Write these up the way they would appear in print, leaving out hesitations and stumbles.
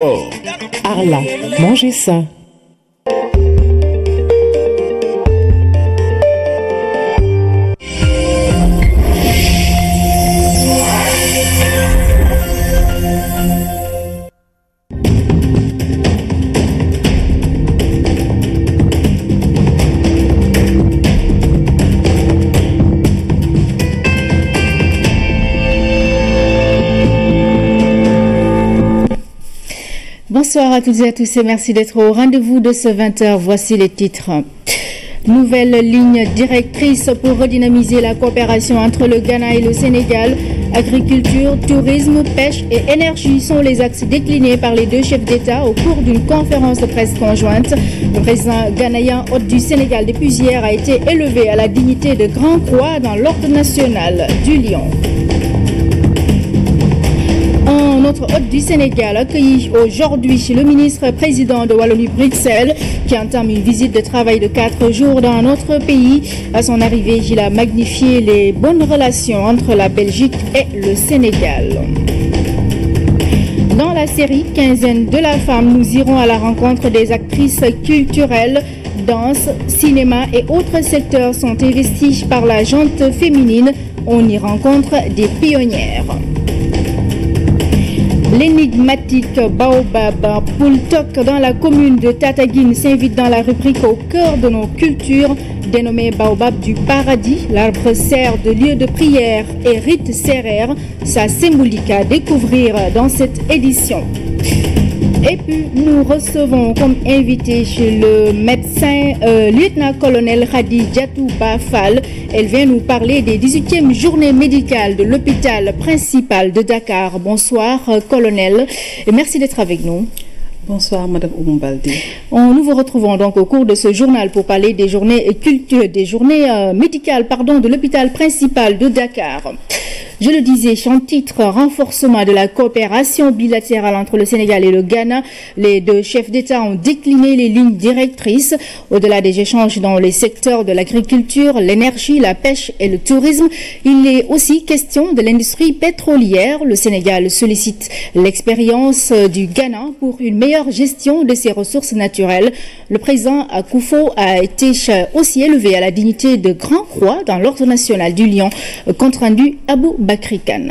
Oh. Arla, mangez ça. Bonsoir à toutes et à tous et merci d'être au rendez-vous de ce 20h. Voici les titres. Nouvelle ligne directrice pour redynamiser la coopération entre le Ghana et le Sénégal. Agriculture, tourisme, pêche et énergie sont les axes déclinés par les deux chefs d'État au cours d'une conférence de presse conjointe. Le président ghanéen hôte du Sénégal depuis hier a été élevé à la dignité de Grand Croix dans l'ordre national du Lion. Notre hôte du Sénégal accueillit aujourd'hui le ministre-président de Wallonie-Bruxelles qui entame une visite de travail de 4 jours dans notre pays. À son arrivée, il a magnifié les bonnes relations entre la Belgique et le Sénégal. Dans la série Quinzaine de la femme, nous irons à la rencontre des actrices culturelles. Danse, cinéma et autres secteurs sont investis par la gente féminine. On y rencontre des pionnières. L'énigmatique Baobab Poultok dans la commune de Tataguine s'invite dans la rubrique Au cœur de nos cultures. Dénommé Baobab du paradis, l'arbre sert de lieu de prière et rite sérère. Sa symbolique à découvrir dans cette édition. Et puis, nous recevons comme invité le médecin lieutenant-colonel Khadi Diatouba Fall. Elle vient nous parler des 18e journées médicales de l'hôpital principal de Dakar. Bonsoir, colonel, et merci d'être avec nous. Bonsoir, Madame Oumbaldi. Nous vous retrouvons donc au cours de ce journal pour parler des journées médicales de l'hôpital principal de Dakar. Je le disais, en titre, renforcement de la coopération bilatérale entre le Sénégal et le Ghana. Les deux chefs d'État ont décliné les lignes directrices. Au-delà des échanges dans les secteurs de l'agriculture, l'énergie, la pêche et le tourisme, il est aussi question de l'industrie pétrolière. Le Sénégal sollicite l'expérience du Ghana pour une meilleure gestion de ses ressources naturelles. Le président Akufo a été aussi élevé à la dignité de Grand Croix dans l'ordre national du Lion. Compte rendu Abou Bakri Khan.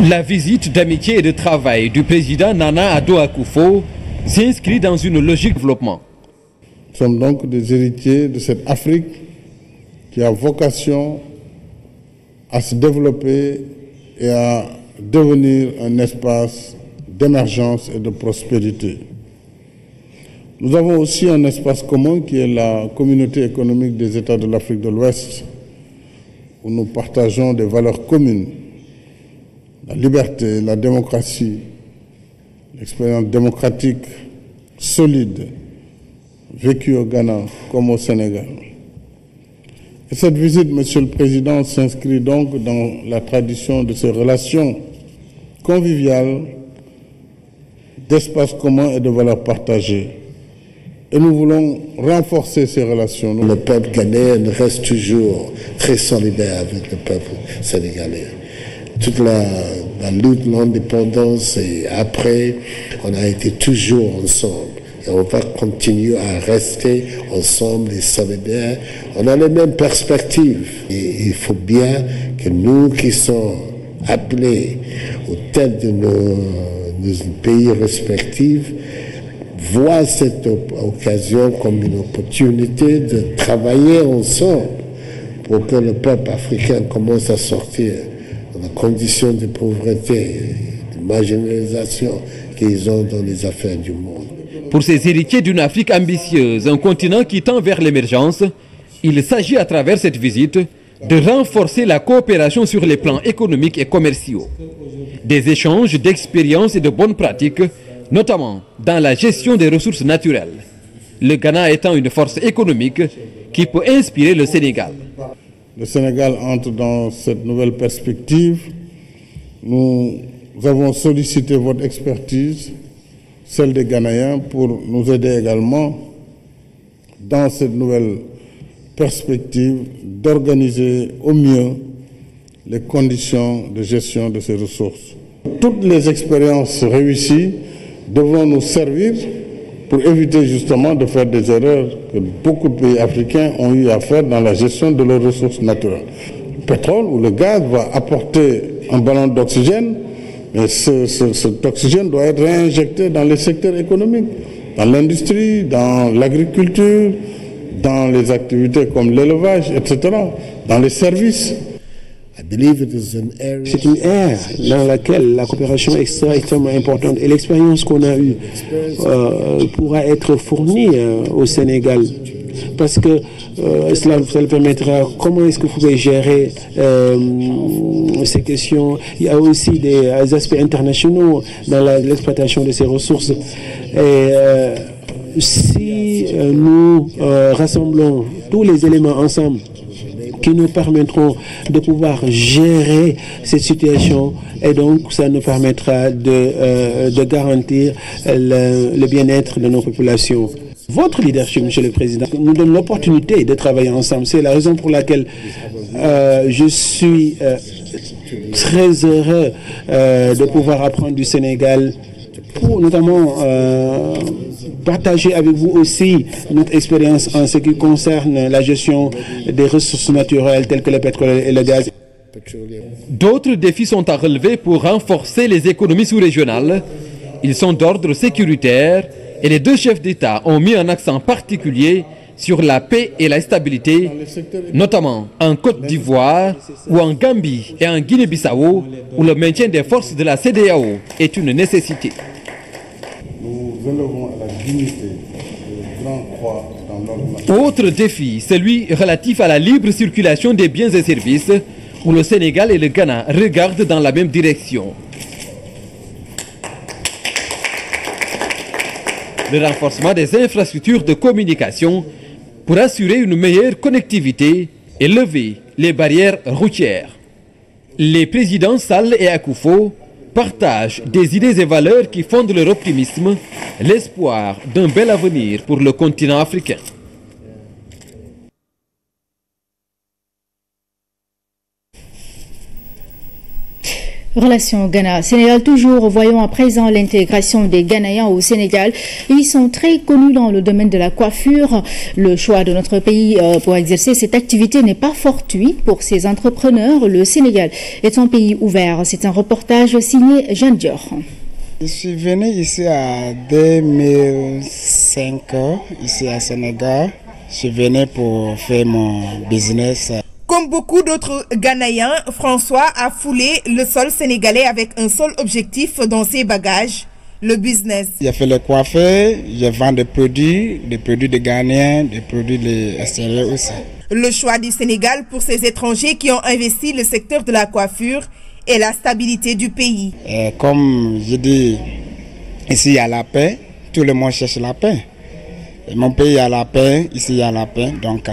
La visite d'amitié et de travail du président Nana Addo Akufo s'inscrit dans une logique de développement. Nous sommes donc des héritiers de cette Afrique qui a vocation à se développer et à devenir un espace d'émergence et de prospérité. Nous avons aussi un espace commun qui est la communauté économique des États de l'Afrique de l'Ouest, où nous partageons des valeurs communes, la liberté, la démocratie, l'expérience démocratique solide, vécue au Ghana comme au Sénégal. Et cette visite, Monsieur le Président, s'inscrit donc dans la tradition de ces relations conviviales, d'espace commun et de valeurs partagées. Et nous voulons renforcer ces relations. Le peuple ghanéen reste toujours très solidaire avec le peuple sénégalais. Toute la lutte, l'indépendance et après, on a été toujours ensemble. Et on va continuer à rester ensemble et solidaires. On a les mêmes perspectives. Et il faut bien que nous qui sommes appelés aux têtes de nos pays respectifs voient cette occasion comme une opportunité de travailler ensemble pour que le peuple africain commence à sortir de la condition de pauvreté, de marginalisation qu'ils ont dans les affaires du monde. Pour ces héritiers d'une Afrique ambitieuse, un continent qui tend vers l'émergence, il s'agit à travers cette visite de renforcer la coopération sur les plans économiques et commerciaux. Des échanges d'expériences et de bonnes pratiques, notamment dans la gestion des ressources naturelles. Le Ghana étant une force économique qui peut inspirer le Sénégal. Le Sénégal entre dans cette nouvelle perspective. Nous avons sollicité votre expertise celle des Ghanéens, pour nous aider également dans cette nouvelle perspective d'organiser au mieux les conditions de gestion de ces ressources. Toutes les expériences réussies devront nous servir pour éviter justement de faire des erreurs que beaucoup de pays africains ont eu à faire dans la gestion de leurs ressources naturelles. Le pétrole ou le gaz va apporter un ballon d'oxygène, mais cet oxygène doit être réinjecté dans les secteurs économiques, dans l'industrie, dans l'agriculture, dans les activités comme l'élevage, etc., dans les services. C'est une ère dans laquelle la coopération est extrêmement importante et l'expérience qu'on a eue pourra être fournie au Sénégal. Parce que cela permettra comment est-ce que vous pouvez gérer ces questions. Il y a aussi des aspects internationaux dans l'exploitation de ces ressources. Et si nous rassemblons tous les éléments ensemble qui nous permettront de pouvoir gérer cette situation, et donc ça nous permettra de garantir le bien-être de nos populations. Votre leadership, Monsieur le Président, nous donne l'opportunité de travailler ensemble. C'est la raison pour laquelle je suis très heureux de pouvoir apprendre du Sénégal pour notamment partager avec vous aussi notre expérience en ce qui concerne la gestion des ressources naturelles telles que le pétrole et le gaz. D'autres défis sont à relever pour renforcer les économies sous-régionales. Ils sont d'ordre sécuritaire et les deux chefs d'État ont mis un accent particulier sur la paix et la stabilité, notamment en Côte d'Ivoire ou en Gambie et en Guinée-Bissau, où le maintien des forces de la CEDEAO est une nécessité. Nous élevons à la dignité le grand croix dans l'ordre national. Autre défi, celui relatif à la libre circulation des biens et services, où le Sénégal et le Ghana regardent dans la même direction. Le renforcement des infrastructures de communication pour assurer une meilleure connectivité et lever les barrières routières. Les présidents Sall et Akufo partagent des idées et valeurs qui fondent leur optimisme, l'espoir d'un bel avenir pour le continent africain. Relation Ghana-Sénégal, toujours voyons à présent l'intégration des Ghanéens au Sénégal. Ils sont très connus dans le domaine de la coiffure. Le choix de notre pays pour exercer cette activité n'est pas fortuit pour ces entrepreneurs. Le Sénégal est un pays ouvert. C'est un reportage signé Jeanne Dior. Je suis venu ici en 2005, ici à Sénégal. Je suis venu pour faire mon business. Comme beaucoup d'autres Ghanéens, François a foulé le sol sénégalais avec un seul objectif dans ses bagages, le business. J'ai fait le coiffeur, je vends des produits de Ghanéens, des produits de l'extérieur aussi. Le choix du Sénégal pour ces étrangers qui ont investi le secteur de la coiffure et la stabilité du pays. Et comme je dis, ici il y a la paix, tout le monde cherche la paix. Et mon pays il y a la paix, ici il y a la paix, donc...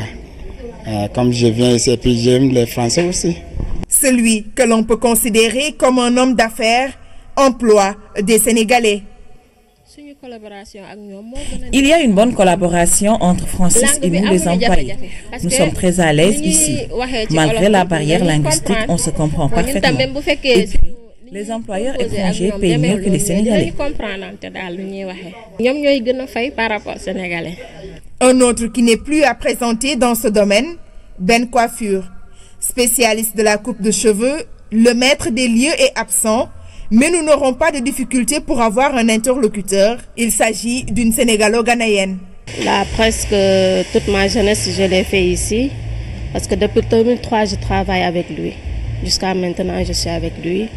comme je viens ici, et puis j'aime les Français aussi. Celui que l'on peut considérer comme un homme d'affaires emploie des Sénégalais. Il y a une bonne collaboration entre Francis et nous les employés. Nous sommes très à l'aise ici. Malgré la barrière linguistique, on se comprend parfaitement. Et puis, les employeurs étrangers payent mieux que les Sénégalais. Un autre qui n'est plus à présenter dans ce domaine, Ben Coiffure. Spécialiste de la coupe de cheveux, le maître des lieux est absent, mais nous n'aurons pas de difficulté pour avoir un interlocuteur. Il s'agit d'une Sénégalo-Ghanéenne. Là, presque toute ma jeunesse, je l'ai fait ici, parce que depuis 2003, je travaille avec lui. Jusqu'à maintenant, je suis avec lui.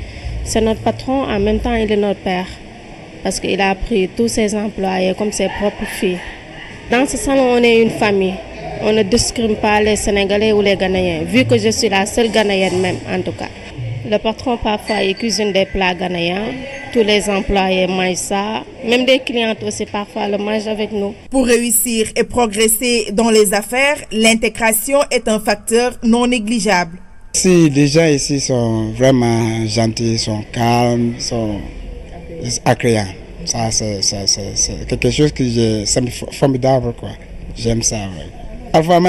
C'est notre patron, en même temps, il est notre père, parce qu'il a pris tous ses employés comme ses propres filles. Dans ce salon, on est une famille. On ne discrimine pas les Sénégalais ou les Ghanéens, vu que je suis la seule Ghanéenne même, en tout cas. Le patron, parfois, il cuisine des plats ghanéens. Tous les employés mangent ça. Même des clientes aussi, parfois, le mangent avec nous. Pour réussir et progresser dans les affaires, l'intégration est un facteur non négligeable. Si les gens ici sont vraiment gentils, sont calmes, sont agréables. Ça, c'est quelque chose que c'est formidable, quoi. J'aime ça. Ouais. Parfois,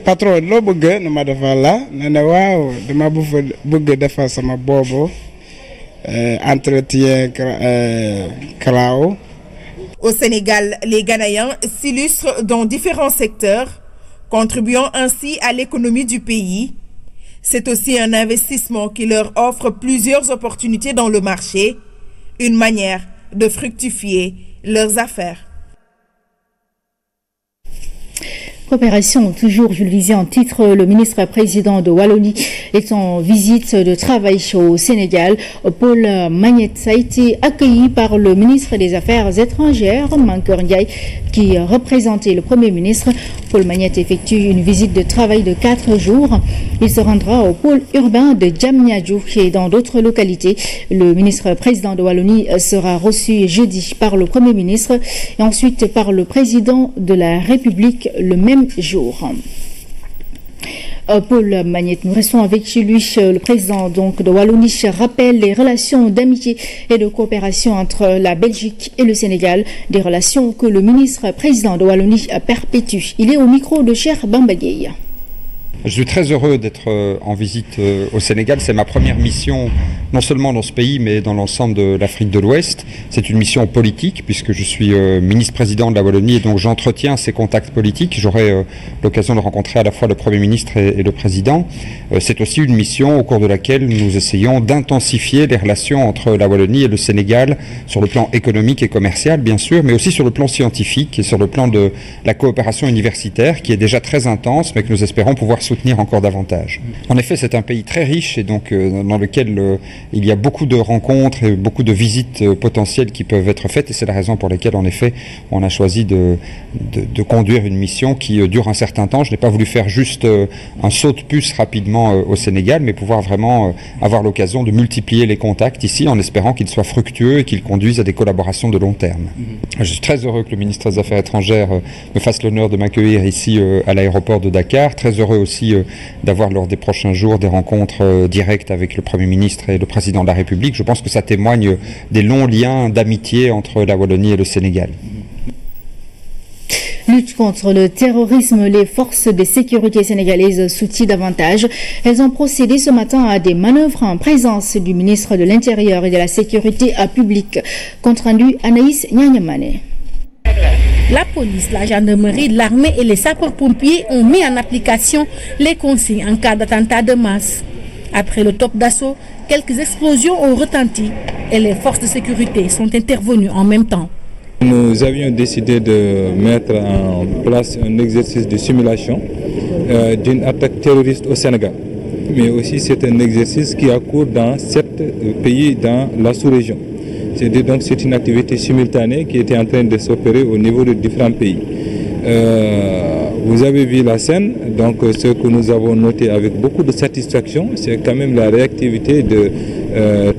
patron, lo bëgg na ma defal la ne waaw dama bëgg defal sama bobo entretien Krao. Au Sénégal, les Ghanéens s'illustrent dans différents secteurs, contribuant ainsi à l'économie du pays. C'est aussi un investissement qui leur offre plusieurs opportunités dans le marché, une manière de fructifier leurs affaires. Coopération, toujours, je le disais en titre, le ministre-président de Wallonie est en visite de travail au Sénégal. Paul Magnette a été accueilli par le ministre des Affaires étrangères, Mankeur Ndiaye, qui représentait le Premier ministre. Paul Magnette effectue une visite de travail de 4 jours. Il se rendra au pôle urbain de Diamniadio et dans d'autres localités. Le ministre-président de Wallonie sera reçu jeudi par le Premier ministre et ensuite par le président de la République le même jour. Paul Magnette, nous restons avec chez lui. Le président donc de Wallonie rappelle les relations d'amitié et de coopération entre la Belgique et le Sénégal, des relations que le ministre-président de Wallonie perpétue. Il est au micro de Cheikh Bamba Gueye. Je suis très heureux d'être en visite au Sénégal. C'est ma première mission, non seulement dans ce pays, mais dans l'ensemble de l'Afrique de l'Ouest. C'est une mission politique, puisque je suis ministre-président de la Wallonie, et donc j'entretiens ces contacts politiques. J'aurai l'occasion de rencontrer à la fois le Premier ministre et le Président. C'est aussi une mission au cours de laquelle nous essayons d'intensifier les relations entre la Wallonie et le Sénégal, sur le plan économique et commercial, bien sûr, mais aussi sur le plan scientifique et sur le plan de la coopération universitaire, qui est déjà très intense, mais que nous espérons pouvoir soutenir encore davantage. En effet, c'est un pays très riche et donc dans lequel il y a beaucoup de rencontres et beaucoup de visites potentielles qui peuvent être faites, et c'est la raison pour laquelle en effet on a choisi de conduire une mission qui dure un certain temps. Je n'ai pas voulu faire juste un saut de puce rapidement au Sénégal, mais pouvoir vraiment avoir l'occasion de multiplier les contacts ici en espérant qu'ils soient fructueux et qu'ils conduisent à des collaborations de long terme. Je suis très heureux que le ministre des Affaires étrangères me fasse l'honneur de m'accueillir ici à l'aéroport de Dakar. Très heureux aussi d'avoir lors des prochains jours des rencontres directes avec le Premier ministre et le Président de la République. Je pense que ça témoigne des longs liens d'amitié entre la Wallonie et le Sénégal. Lutte contre le terrorisme, les forces de sécurité sénégalaises s'outillent davantage. Elles ont procédé ce matin à des manœuvres en présence du ministre de l'Intérieur et de la Sécurité publique. Compte rendu Anaïs Nyanyamane. La police, la gendarmerie, l'armée et les sapeurs-pompiers ont mis en application les consignes en cas d'attentat de masse. Après le top d'assaut, quelques explosions ont retenti et les forces de sécurité sont intervenues en même temps. Nous avions décidé de mettre en place un exercice de simulation d'une attaque terroriste au Sénégal. Mais aussi c'est un exercice qui a cours dans 7 pays dans la sous-région. Donc c'est une activité simultanée qui était en train de s'opérer au niveau de différents pays. Vous avez vu la scène, donc ce que nous avons noté avec beaucoup de satisfaction, c'est quand même la réactivité de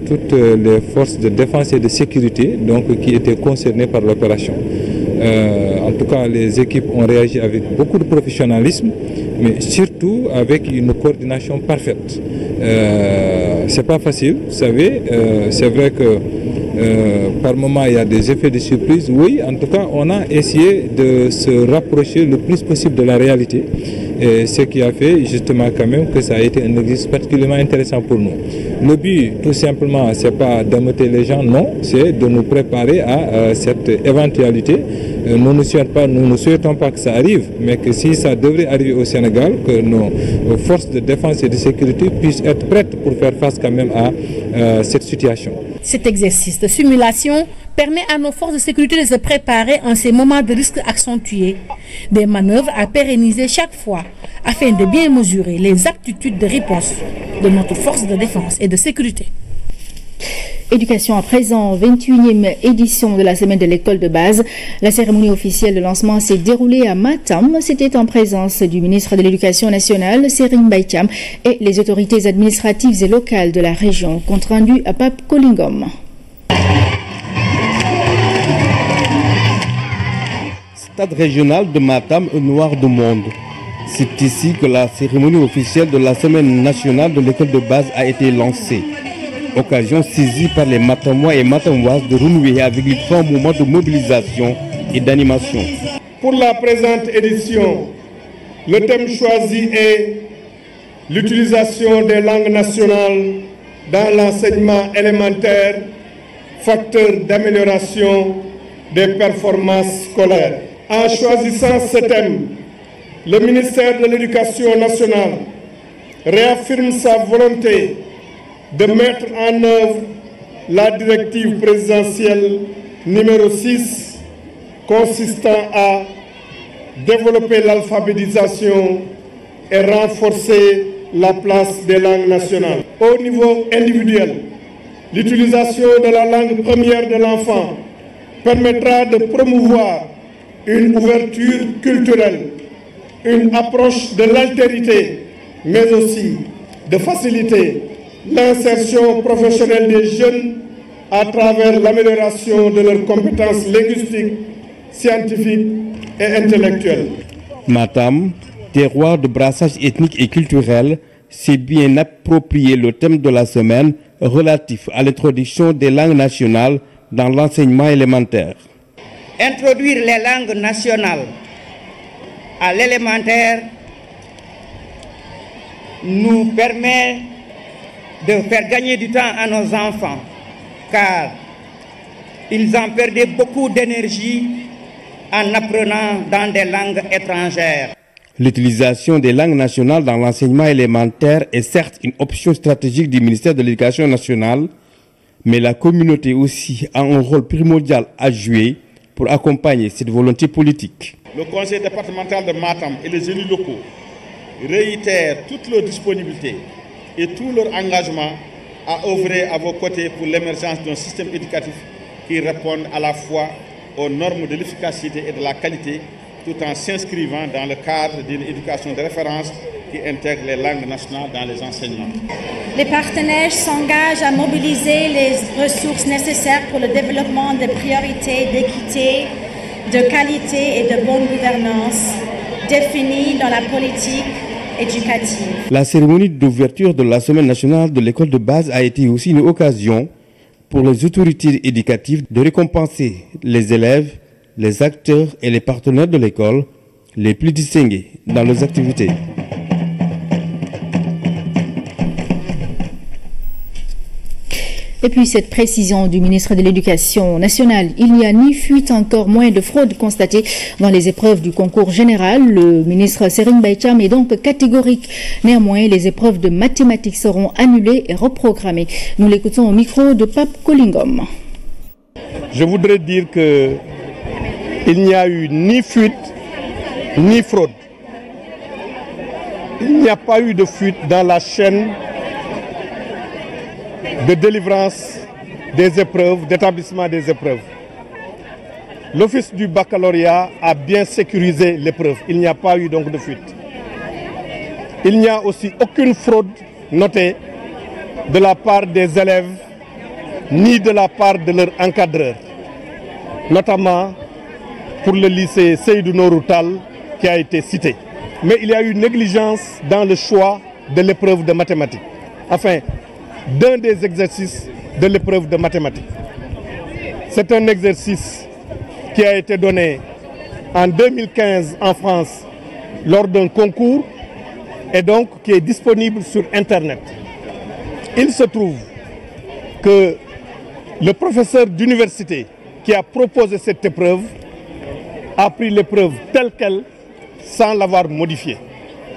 toutes les forces de défense et de sécurité donc, qui étaient concernées par l'opération. En tout cas, les équipes ont réagi avec beaucoup de professionnalisme, mais surtout avec une coordination parfaite. C'est pas facile, vous savez, c'est vrai que par moment il y a des effets de surprise. Oui, en tout cas, on a essayé de se rapprocher le plus possible de la réalité. Et ce qui a fait justement quand même que ça a été un exercice particulièrement intéressant pour nous. Le but, tout simplement, c'est pas d'ameuter les gens, non, c'est de nous préparer à cette éventualité. Nous ne souhaitons pas que ça arrive, mais que si ça devrait arriver au Sénégal, que nos forces de défense et de sécurité puissent être prêtes pour faire face quand même à cette situation. Cet exercice de simulation permet à nos forces de sécurité de se préparer en ces moments de risque accentués. Des manœuvres à pérenniser chaque fois afin de bien mesurer les aptitudes de réponse de notre force de défense et de sécurité. Éducation à présent, 21e édition de la semaine de l'école de base. La cérémonie officielle de lancement s'est déroulée à Matam. C'était en présence du ministre de l'Éducation nationale, Serigne Mbaye Thiam, et les autorités administratives et locales de la région. Compte rendu à Pape Kolingom. Stade régional de Matam, au noir du monde. C'est ici que la cérémonie officielle de la semaine nationale de l'école de base a été lancée. Occasion saisie par les Matamois et Matamoises de renouer avec les grands moments de mobilisation et d'animation. Pour la présente édition, le thème choisi est l'utilisation des langues nationales dans l'enseignement élémentaire, facteur d'amélioration des performances scolaires. En choisissant ce thème, le ministère de l'Éducation nationale réaffirme sa volonté de mettre en œuvre la directive présidentielle numéro 6 consistant à développer l'alphabétisation et renforcer la place des langues nationales. Au niveau individuel, l'utilisation de la langue première de l'enfant permettra de promouvoir une ouverture culturelle, une approche de l'altérité, mais aussi de faciliter l'insertion professionnelle des jeunes à travers l'amélioration de leurs compétences linguistiques, scientifiques et intellectuelles. Matam, terroir de brassage ethnique et culturel, s'est bien approprié le thème de la semaine relatif à l'introduction des langues nationales dans l'enseignement élémentaire. Introduire les langues nationales à l'élémentaire nous permet de faire gagner du temps à nos enfants, car ils en perdaient beaucoup d'énergie en apprenant dans des langues étrangères. L'utilisation des langues nationales dans l'enseignement élémentaire est certes une option stratégique du ministère de l'Éducation nationale, mais la communauté aussi a un rôle primordial à jouer pour accompagner cette volonté politique. Le conseil départemental de Matam et les élus locaux réitèrent toute leur disponibilité et tout leur engagement à œuvrer à vos côtés pour l'émergence d'un système éducatif qui réponde à la fois aux normes de l'efficacité et de la qualité, tout en s'inscrivant dans le cadre d'une éducation de référence qui intègre les langues nationales dans les enseignements. Les partenaires s'engagent à mobiliser les ressources nécessaires pour le développement de priorités d'équité, de qualité et de bonne gouvernance définies dans la politique éducative. La cérémonie d'ouverture de la Semaine nationale de l'école de base a été aussi une occasion pour les autorités éducatives de récompenser les élèves, les acteurs et les partenaires de l'école les plus distingués dans leurs activités. Et puis cette précision du ministre de l'Éducation nationale, il n'y a ni fuite, encore moins de fraude constatée dans les épreuves du concours général. Le ministre Serigne Mbaye Thiam est donc catégorique. Néanmoins, les épreuves de mathématiques seront annulées et reprogrammées. Nous l'écoutons au micro de Pape Kolingom. Je voudrais dire que il n'y a eu ni fuite, ni fraude. Il n'y a pas eu de fuite dans la chaîne de délivrance des épreuves, d'établissement des épreuves. L'office du baccalauréat a bien sécurisé l'épreuve. Il n'y a pas eu donc de fuite. Il n'y a aussi aucune fraude notée de la part des élèves ni de la part de leurs encadreurs, notamment pour le lycée Seydou Nourou Tall qui a été cité. Mais il y a eu négligence dans le choix de l'épreuve de mathématiques. Enfin, d'un des exercices de l'épreuve de mathématiques. C'est un exercice qui a été donné en 2015 en France lors d'un concours et donc qui est disponible sur Internet. Il se trouve que le professeur d'université qui a proposé cette épreuve a pris l'épreuve telle qu'elle sans l'avoir modifiée,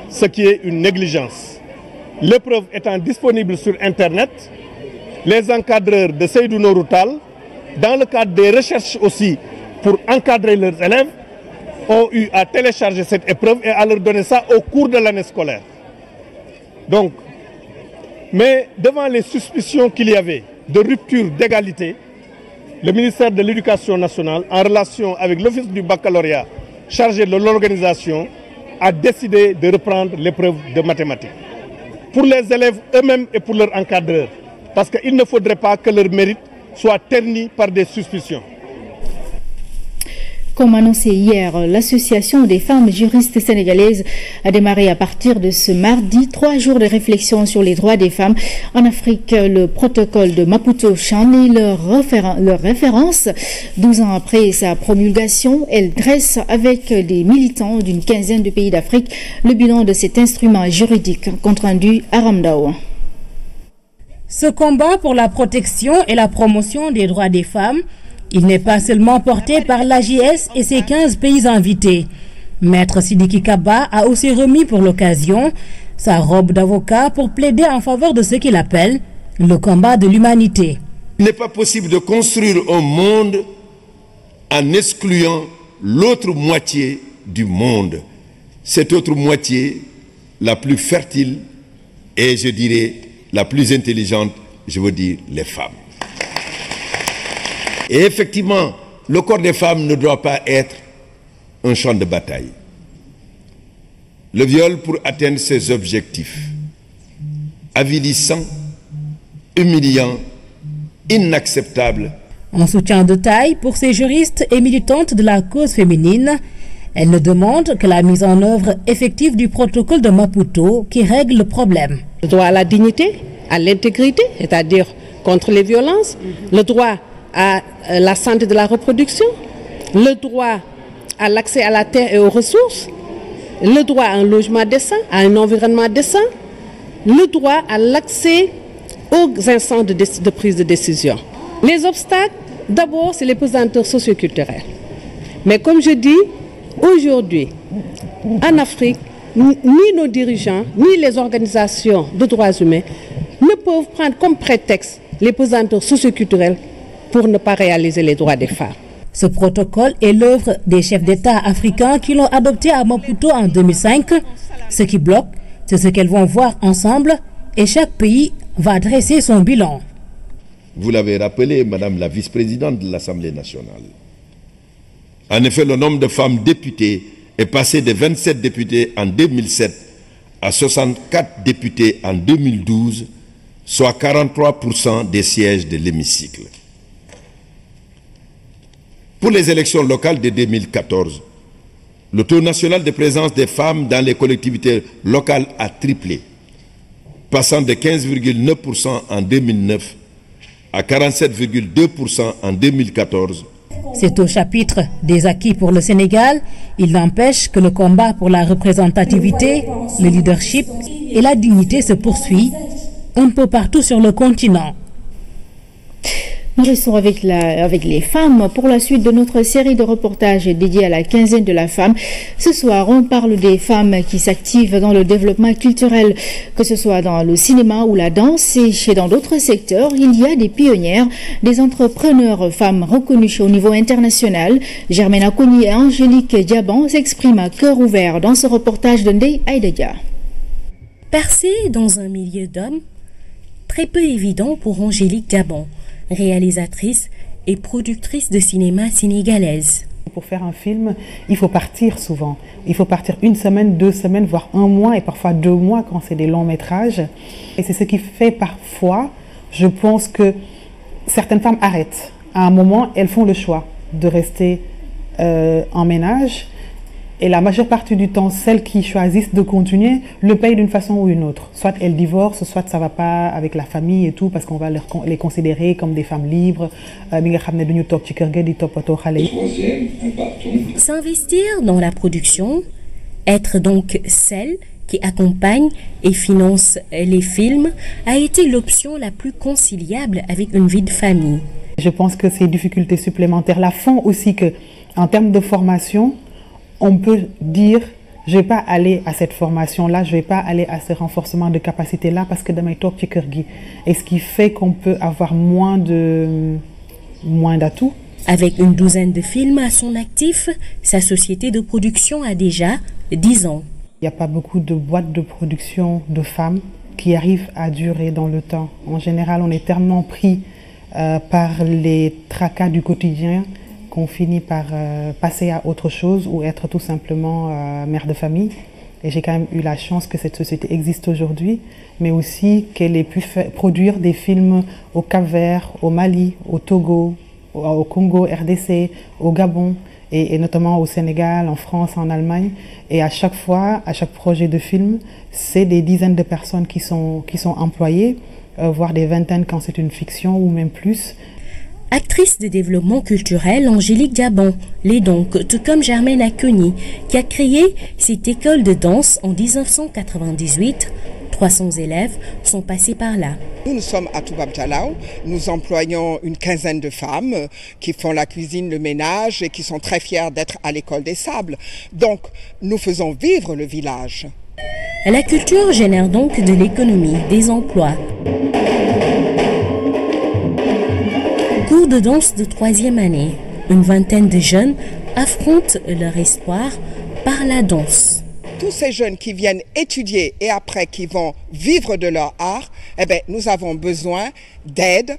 ce qui est une négligence. L'épreuve étant disponible sur Internet, les encadreurs de Seydou Nourou Tall, dans le cadre des recherches aussi pour encadrer leurs élèves, ont eu à télécharger cette épreuve et à leur donner ça au cours de l'année scolaire. Donc, mais devant les suspicions qu'il y avait de rupture d'égalité, le ministère de l'Éducation nationale, en relation avec l'Office du baccalauréat chargé de l'organisation, a décidé de reprendre l'épreuve de mathématiques. Pour les élèves eux-mêmes et pour leurs encadreurs, parce qu'il ne faudrait pas que leur mérite soit terni par des suspicions. Comme annoncé hier, l'Association des femmes juristes sénégalaises a démarré à partir de ce mardi 3 jours de réflexion sur les droits des femmes en Afrique. Le protocole de Maputo-Chan est leur référence. 12 ans après sa promulgation, elle dresse avec des militants d'une quinzaine de pays d'Afrique le bilan de cet instrument juridique. Compte rendu à Ramdao. Ce combat pour la protection et la promotion des droits des femmes, il n'est pas seulement porté par l'AJS et ses 15 pays invités. Maître Sidiki Kaba a aussi remis pour l'occasion sa robe d'avocat pour plaider en faveur de ce qu'il appelle le combat de l'humanité. Il n'est pas possible de construire un monde en excluant l'autre moitié du monde. Cette autre moitié, la plus fertile et je dirais la plus intelligente, je veux dire les femmes. Et effectivement, le corps des femmes ne doit pas être un champ de bataille. Le viol, pour atteindre ses objectifs, avilissant, humiliant, inacceptable. En soutien de taille pour ces juristes et militantes de la cause féminine, elle ne demande que la mise en œuvre effective du protocole de Maputo qui règle le problème. Le droit à la dignité, à l'intégrité, c'est-à-dire contre les violences, le droit à la santé de la reproduction, le droit à l'accès à la terre et aux ressources, le droit à un logement décent, à un environnement décent, le droit à l'accès aux instances de prise de décision. Les obstacles, d'abord, c'est les pesanteurs socioculturels. Mais comme je dis, aujourd'hui, en Afrique, ni nos dirigeants, ni les organisations de droits humains ne peuvent prendre comme prétexte les pesanteurs socioculturels pour ne pas réaliser les droits des femmes. Ce protocole est l'œuvre des chefs d'État africains qui l'ont adopté à Maputo en 2005. Ce qui bloque, c'est ce qu'elles vont voir ensemble et chaque pays va dresser son bilan. Vous l'avez rappelé, Madame la vice-présidente de l'Assemblée nationale. En effet, le nombre de femmes députées est passé de 27 députés en 2007 à 64 députés en 2012, soit 43% des sièges de l'hémicycle. Pour les élections locales de 2014, le taux national de présence des femmes dans les collectivités locales a triplé, passant de 15,9% en 2009 à 47,2% en 2014. C'est au chapitre des acquis pour le Sénégal. Il n'empêche que le combat pour la représentativité, le leadership et la dignité se poursuit un peu partout sur le continent. Nous restons avec les femmes pour la suite de notre série de reportages dédiés à la quinzaine de la femme. Ce soir, on parle des femmes qui s'activent dans le développement culturel, que ce soit dans le cinéma ou la danse et dans d'autres secteurs. Il y a des pionnières, des entrepreneurs femmes reconnues au niveau international. Germaine Akoni et Angélique Diaban s'expriment à cœur ouvert dans ce reportage de Ndeye Aïdadia. Percée dans un milieu d'hommes, très peu évident pour Angélique Diaban, réalisatrice et productrice de cinéma sénégalaise. Pour faire un film, il faut partir souvent. Il faut partir 1 semaine, 2 semaines, voire 1 mois et parfois 2 mois quand c'est des longs métrages. Et c'est ce qui fait parfois, je pense que certaines femmes arrêtent. À un moment, elles font le choix de rester en ménage. Et la majeure partie du temps, celles qui choisissent de continuer le payent d'une façon ou une autre. Soit elles divorcent, soit ça ne va pas avec la famille et tout, parce qu'on va les considérer comme des femmes libres. S'investir dans la production, être donc celle qui accompagne et finance les films, a été l'option la plus conciliable avec une vie de famille. Je pense que ces difficultés supplémentaires la font aussi que, en termes de formation, on peut dire, je ne vais pas aller à cette formation-là, je ne vais pas aller à ce renforcement de capacité-là parce que demain, top tchikergi. Et ce qui fait qu'on peut avoir moins d'atouts. Avec une douzaine de films à son actif, sa société de production a déjà 10 ans. Il n'y a pas beaucoup de boîtes de production de femmes qui arrivent à durer dans le temps. En général, on est tellement pris par les tracas du quotidien qu'on finit par passer à autre chose ou être tout simplement mère de famille. Et j'ai quand même eu la chance que cette société existe aujourd'hui, mais aussi qu'elle ait pu produire des films au Cap-Vert, au Mali, au Togo, au Congo, RDC, au Gabon. et notamment au Sénégal, en France, en Allemagne. Et à chaque fois, à chaque projet de film, c'est des dizaines de personnes qui sont employées, voire des vingtaines quand c'est une fiction ou même plus. Actrice de développement culturel, Angélique Gabon l'est donc, tout comme Germaine Akoni, qui a créé cette école de danse en 1998. 300 élèves sont passés par là. Nous sommes à Toubab Dialaw. Nous employons une quinzaine de femmes qui font la cuisine, le ménage et qui sont très fières d'être à l'école des sables. Donc, nous faisons vivre le village. La culture génère donc de l'économie, des emplois. Cours de danse de 3e année. Une vingtaine de jeunes affrontent leur espoir par la danse. Tous ces jeunes qui viennent étudier et après qui vont vivre de leur art, eh bien, nous avons besoin d'aide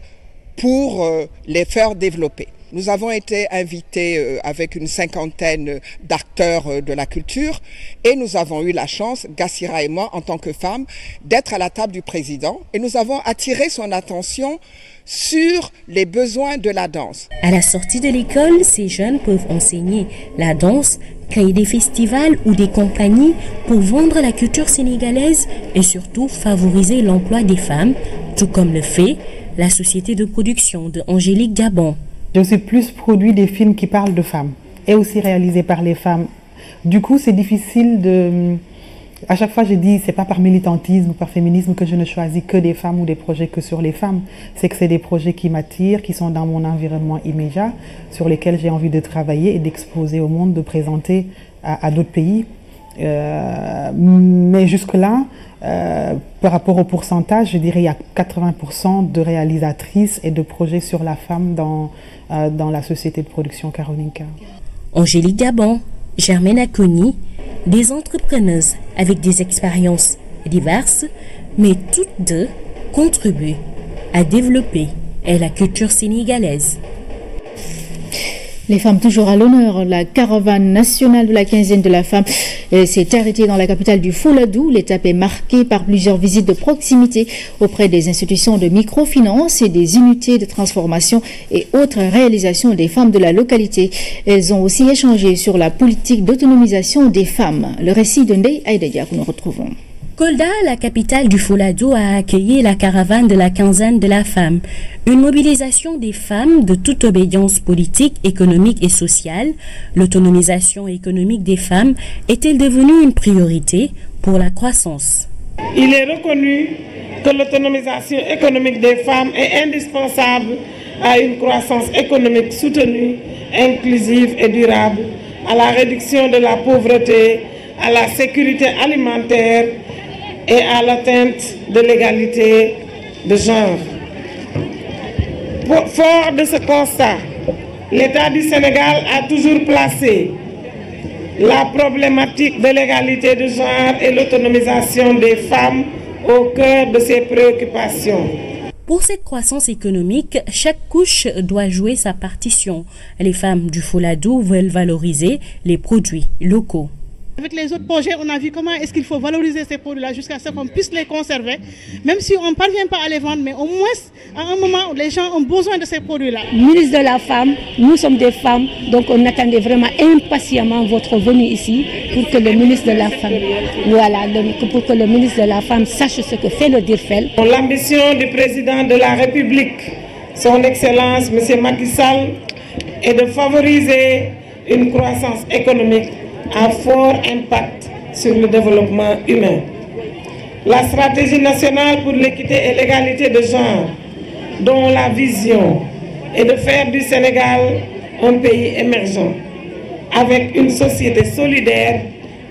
pour les faire développer. Nous avons été invités avec une cinquantaine d'acteurs de la culture et nous avons eu la chance, Gassira et moi, en tant que femmes, d'être à la table du président et nous avons attiré son attention sur les besoins de la danse. À la sortie de l'école, ces jeunes peuvent enseigner la danse, créer des festivals ou des compagnies pour vendre la culture sénégalaise et surtout favoriser l'emploi des femmes, tout comme le fait la société de production de Angélique Gabon. J'ai aussi plus produit des films qui parlent de femmes et aussi réalisés par les femmes. Du coup, c'est difficile de... À chaque fois, je dis, c'est pas par militantisme ou par féminisme que je ne choisis que des femmes ou des projets que sur les femmes. C'est que c'est des projets qui m'attirent, qui sont dans mon environnement immédiat, sur lesquels j'ai envie de travailler et d'exposer au monde, de présenter à d'autres pays. Mais jusque-là, par rapport au pourcentage, je dirais il y a 80% de réalisatrices et de projets sur la femme dans la société de production Carolinka. Angélique Gabon, Germaine Akoni, des entrepreneuses avec des expériences diverses, mais toutes deux contribuent à développer la culture sénégalaise. Les femmes toujours à l'honneur, la caravane nationale de la quinzaine de la femme s'est arrêtée dans la capitale du Fouladou. L'étape est marquée par plusieurs visites de proximité auprès des institutions de microfinance et des unités de transformation et autres réalisations des femmes de la localité. Elles ont aussi échangé sur la politique d'autonomisation des femmes. Le récit de Ndeye Aïdadia que nous retrouvons. Kolda, la capitale du Fouladou, a accueilli la caravane de la quinzaine de la femme. Une mobilisation des femmes de toute obédience politique, économique et sociale. L'autonomisation économique des femmes est-elle devenue une priorité pour la croissance? Il est reconnu que l'autonomisation économique des femmes est indispensable à une croissance économique soutenue, inclusive et durable, à la réduction de la pauvreté, à la sécurité alimentaire et à l'atteinte de l'égalité de genre. Fort de ce constat, l'État du Sénégal a toujours placé la problématique de l'égalité de genre et l'autonomisation des femmes au cœur de ses préoccupations. Pour cette croissance économique, chaque couche doit jouer sa partition. Les femmes du Fouladou veulent valoriser les produits locaux. Avec les autres projets, on a vu comment est-ce qu'il faut valoriser ces produits-là jusqu'à ce qu'on puisse les conserver, même si on ne parvient pas à les vendre, mais au moins à un moment où les gens ont besoin de ces produits-là. Ministre de la Femme, nous sommes des femmes, donc on attendait vraiment impatiemment votre venue ici pour que le ministre de la Femme, voilà, pour que le ministre de la Femme sache ce que fait le DIRFEL. L'ambition du président de la République, son Excellence M. Macky Sall, est de favoriser une croissance économique à fort impact sur le développement humain. La stratégie nationale pour l'équité et l'égalité de genre, dont la vision est de faire du Sénégal un pays émergent, avec une société solidaire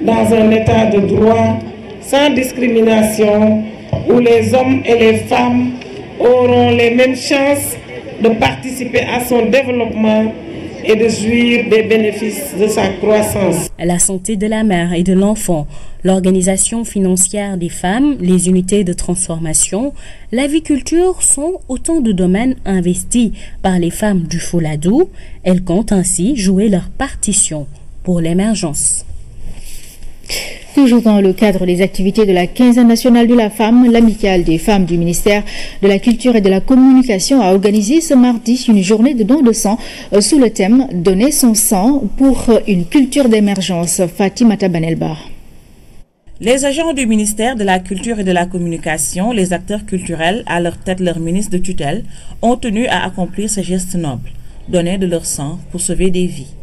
dans un état de droit, sans discrimination, où les hommes et les femmes auront les mêmes chances de participer à son développement et de jouir des bénéfices de sa croissance. La santé de la mère et de l'enfant, l'organisation financière des femmes, les unités de transformation, l'aviculture sont autant de domaines investis par les femmes du Fouladou. Elles comptent ainsi jouer leur partition pour l'émergence. Toujours dans le cadre des activités de la quinzaine nationale de la femme, l'amicale des femmes du ministère de la Culture et de la Communication a organisé ce mardi une journée de don de sang sous le thème « Donner son sang pour une culture d'émergence ». Fatimata Banelbar. Les agents du ministère de la Culture et de la Communication, les acteurs culturels, à leur tête leur ministre de tutelle, ont tenu à accomplir ce geste noble, donner de leur sang pour sauver des vies.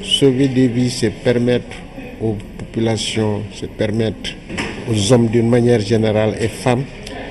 Sauver des vies, c'est permettre aux populations, c'est permettre aux hommes d'une manière générale et femmes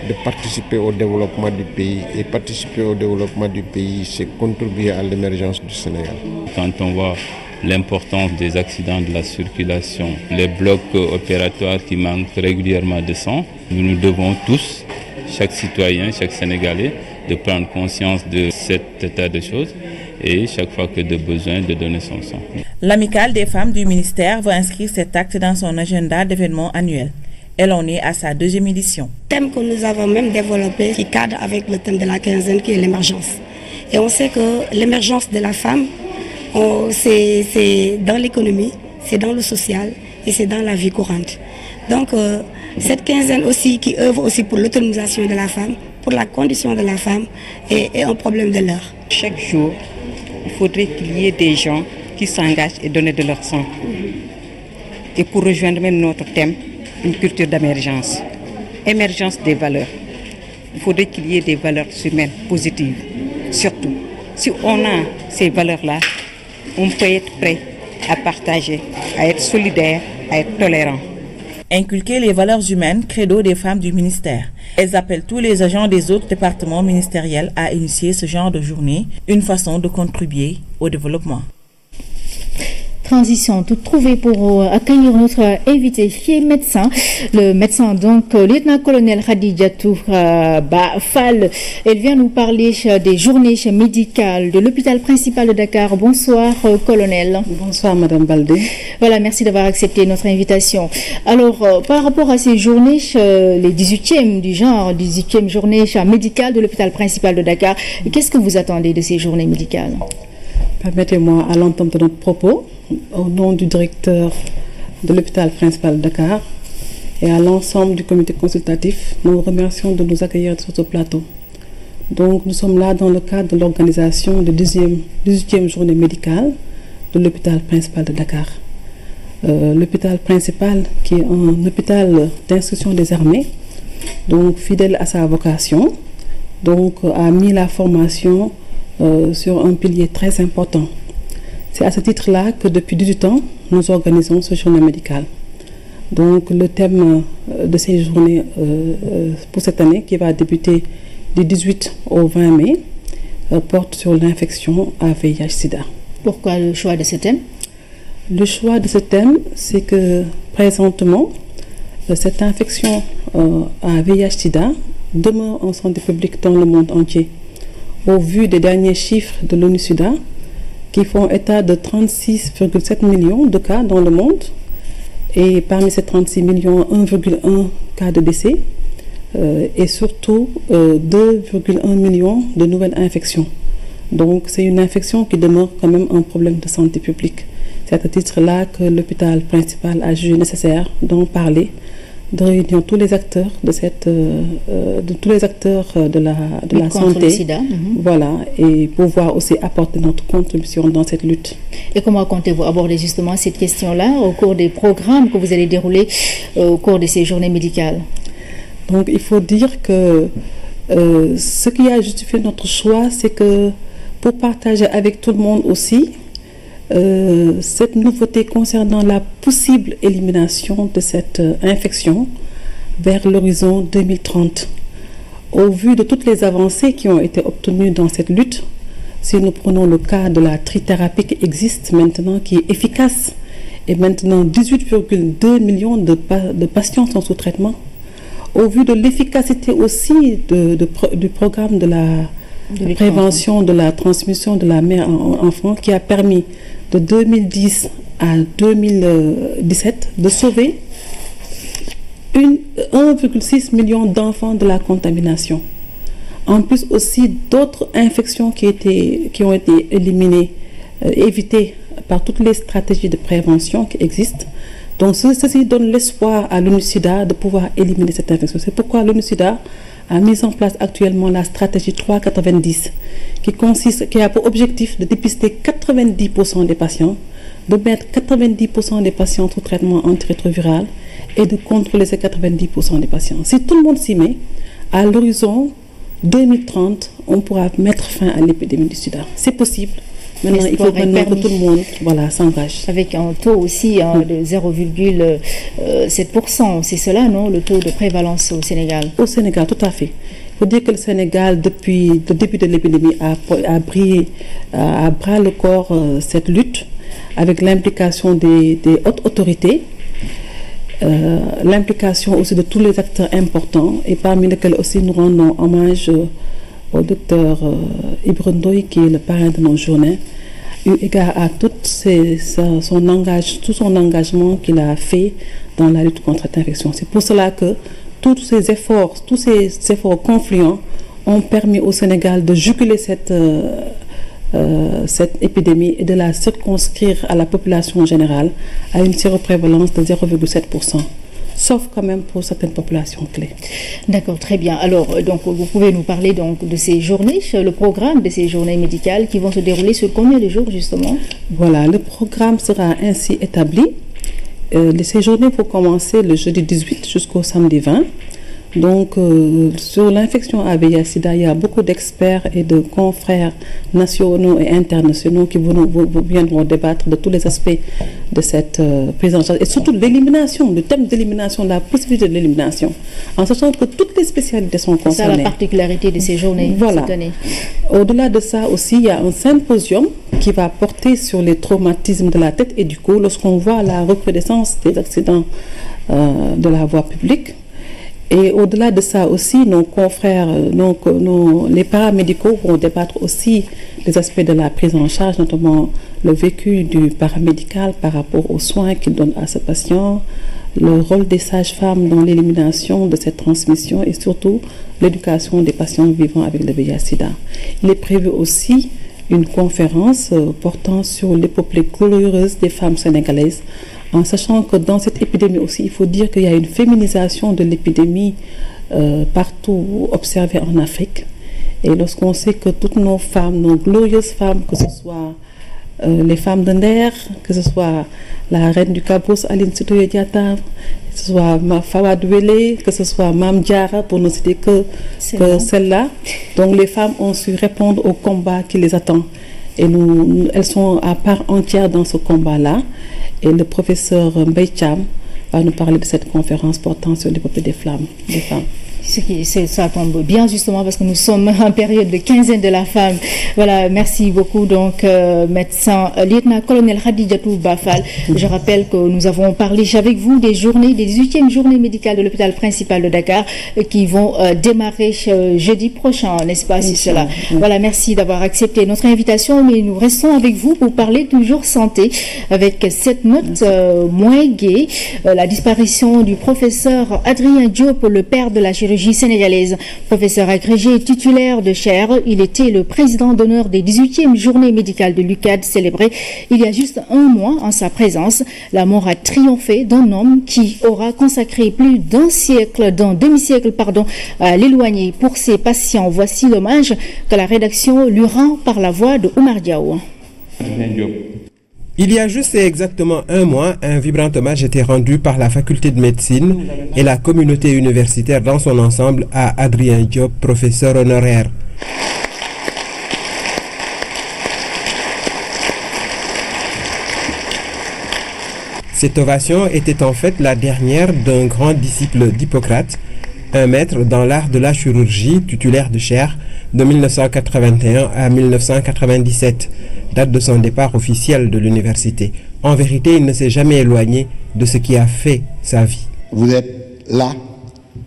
de participer au développement du pays. Et participer au développement du pays, c'est contribuer à l'émergence du Sénégal. Quand on voit l'importance des accidents de la circulation, les blocs opératoires qui manquent régulièrement de sang, nous devons tous, chaque citoyen, chaque Sénégalais, de prendre conscience de cet état de choses et chaque fois que de besoin de donner son sang. L'amicale des femmes du ministère va inscrire cet acte dans son agenda d'événements annuels. Elle en est à sa 2e édition. Thème que nous avons même développé qui cadre avec le thème de la quinzaine qui est l'émergence. Et on sait que l'émergence de la femme, c'est dans l'économie, c'est dans le social et c'est dans la vie courante. Donc cette quinzaine aussi qui œuvre aussi pour l'autonomisation de la femme, pour la condition de la femme est un problème de l'heure. Chaque jour, il faudrait qu'il y ait des gens qui s'engagent et donnent de leur sang. Et pour rejoindre même notre thème, une culture d'émergence, émergence des valeurs. Il faudrait qu'il y ait des valeurs humaines positives. Surtout, si on a ces valeurs-là, on peut être prêt à partager, à être solidaire, à être tolérant. Inculquer les valeurs humaines, credo des femmes du ministère. Elles appellent tous les agents des autres départements ministériels à initier ce genre de journée, une façon de contribuer au développement. Transition toute trouvée pour accueillir notre invité qui est médecin. Le médecin, donc, lieutenant-colonel Khadijatou Fall. Elle vient nous parler des journées médicales de l'hôpital principal de Dakar. Bonsoir, colonel. Bonsoir, Madame Baldé. Voilà, merci d'avoir accepté notre invitation. Alors, par rapport à ces journées, les 18e du genre, 18e journée médicale de l'hôpital principal de Dakar, qu'est-ce que vous attendez de ces journées médicales? Permettez-moi, à l'entente de notre propos, au nom du directeur de l'hôpital principal de Dakar et à l'ensemble du comité consultatif, nous vous remercions de nous accueillir sur ce plateau. Donc, nous sommes là dans le cadre de l'organisation de 18e journée médicale de l'hôpital principal de Dakar. L'hôpital principal, qui est un hôpital d'instruction des armées, donc fidèle à sa vocation, donc a mis la formation sur un pilier très important. C'est à ce titre-là que depuis 18 ans, nous organisons ce journée médicale. Donc le thème de ces journées pour cette année, qui va débuter du 18 au 20 mai, porte sur l'infection à VIH-Sida. Pourquoi le choix de ce thème? Le choix de ce thème, c'est que présentement, cette infection à VIH-Sida demeure en santé publique dans le monde entier. Au vu des derniers chiffres de l'ONU-SIDA, qui font état de 36,7 millions de cas dans le monde, et parmi ces 36 millions, 1,1 cas de décès, et surtout 2,1 millions de nouvelles infections. Donc c'est une infection qui demeure quand même un problème de santé publique. C'est à ce titre-là que l'hôpital principal a jugé nécessaire d'en parler, de réunir tous les acteurs de la santé, voilà, et pouvoir aussi apporter notre contribution dans cette lutte. Et comment comptez-vous aborder justement cette question-là au cours des programmes que vous allez dérouler au cours de ces journées médicales? Donc il faut dire que ce qui a justifié notre choix, c'est que pour partager avec tout le monde aussi cette nouveauté concernant la possible élimination de cette infection vers l'horizon 2030. Au vu de toutes les avancées qui ont été obtenues dans cette lutte, si nous prenons le cas de la trithérapie qui existe maintenant, qui est efficace, et maintenant 18,2 millions de patients sont sous traitement, au vu de l'efficacité aussi du programme de la prévention de la transmission de la mère en enfant, qui a permis de 2010 à 2017 de sauver 1,6 million d'enfants de la contamination. En plus aussi d'autres infections qui ont été éliminées, évitées par toutes les stratégies de prévention qui existent, Donc ceci donne l'espoir à l'ONU-SIDA de pouvoir éliminer cette infection. C'est pourquoi l'ONU-SIDA a mis en place actuellement la stratégie 390 qui a pour objectif de dépister 90% des patients, de mettre 90% des patients sous traitement antirétroviral et de contrôler ces 90% des patients. Si tout le monde s'y met, à l'horizon 2030, on pourra mettre fin à l'épidémie du sida. C'est possible. Maintenant, il faut que tout le monde s'engage. Avec un taux aussi de 0,7%. C'est cela, non, le taux de prévalence au Sénégal? Au Sénégal, tout à fait. Il faut dire que le Sénégal, depuis le début de l'épidémie, a pris à bras le corps cette lutte avec l'implication des hautes autorités, l'implication aussi de tous les acteurs importants, et parmi lesquels aussi nous rendons hommage au docteur Ibra Ndoye, qui est le parrain de nos journées, eu égard à tout son engagement qu'il a fait dans la lutte contre cette infection. C'est pour cela que tous ces efforts confluents ont permis au Sénégal de juguler cette épidémie et de la circonscrire à la population générale à une séroprévalence de 0,7%. Sauf quand même pour certaines populations clés. D'accord, très bien. Alors, donc, vous pouvez nous parler donc de ces journées, le programme de ces journées médicales qui vont se dérouler sur combien de jours justement? Voilà, le programme sera ainsi établi. Ces journées vont commencer le jeudi 18 jusqu'au samedi 20. Donc, sur l'infection à VIH-Sida, il y a beaucoup d'experts et de confrères nationaux et internationaux qui viendront débattre de tous les aspects de cette prise en charge et surtout l'élimination, le thème d'élimination, la possibilité de l'élimination, en sachant que toutes les spécialités sont concernées. C'est ça la particularité de ces journées. Voilà. Au-delà de ça aussi, il y a un symposium qui va porter sur les traumatismes de la tête et du cou lorsqu'on voit la recrudescence des accidents de la voie publique. Et au-delà de ça aussi, nos confrères, les paramédicaux vont débattre aussi des aspects de la prise en charge, notamment le vécu du paramédical par rapport aux soins qu'il donne à ce patient, le rôle des sages-femmes dans l'élimination de cette transmission et surtout l'éducation des patients vivant avec le VIH-Sida. Il est prévu aussi une conférence portant sur l'épopée glorieuse des femmes sénégalaises, en sachant que dans cette épidémie aussi, il faut dire qu'il y a une féminisation de l'épidémie partout observée en Afrique. Et lorsqu'on sait que toutes nos femmes, nos glorieuses femmes, que ce soit les femmes de Nder, que ce soit la reine du Cabos, Aline Sitoé Diatta, que ce soit Fawad Wele, que ce soit Mam Diara, pour ne citer que celle-là. Donc les femmes ont su répondre au combat qui les attend. Et elles sont à part entière dans ce combat-là. Et le professeur Mbaye Thiam va nous parler de cette conférence portant sur l'épopée des femmes. Ça tombe bien justement parce que nous sommes en période de quinzaine de la femme. Voilà, merci beaucoup donc médecin lieutenant-colonel Khadijatou Bafal. Je rappelle que nous avons parlé avec vous des 18e journées médicales de l'hôpital principal de Dakar qui vont démarrer jeudi prochain, n'est-ce pas? C'est cela. Voilà, merci d'avoir accepté notre invitation, mais nous restons avec vous pour parler toujours santé avec cette note moins gaie, la disparition du professeur Adrien Diop, le père de la chirurgie sénégalaise. Professeur agrégé et titulaire de chaire, il était le président d'honneur des 18e journées médicales de l'UCAD célébrées il y a juste un mois. En sa présence, la mort a triomphé d'un homme qui aura consacré plus d'un demi-siècle, à l'éloigner pour ses patients. Voici l'hommage que la rédaction lui rend par la voix de Oumar Diaw. Il y a juste et exactement un mois, un vibrant hommage était rendu par la faculté de médecine et la communauté universitaire dans son ensemble à Adrien Diop, professeur honoraire. Cette ovation était en fait la dernière d'un grand disciple d'Hippocrate, un maître dans l'art de la chirurgie, titulaire de chaire de 1981 à 1997, date de son départ officiel de l'université. En vérité, il ne s'est jamais éloigné de ce qui a fait sa vie. Vous êtes là,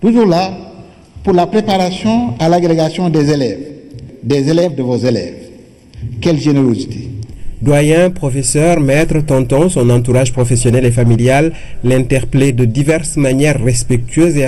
toujours là, pour la préparation à l'agrégation des élèves de vos élèves. Quelle générosité! Doyen, professeur, maître, tonton, son entourage professionnel et familial l'interpellaient de diverses manières respectueuses et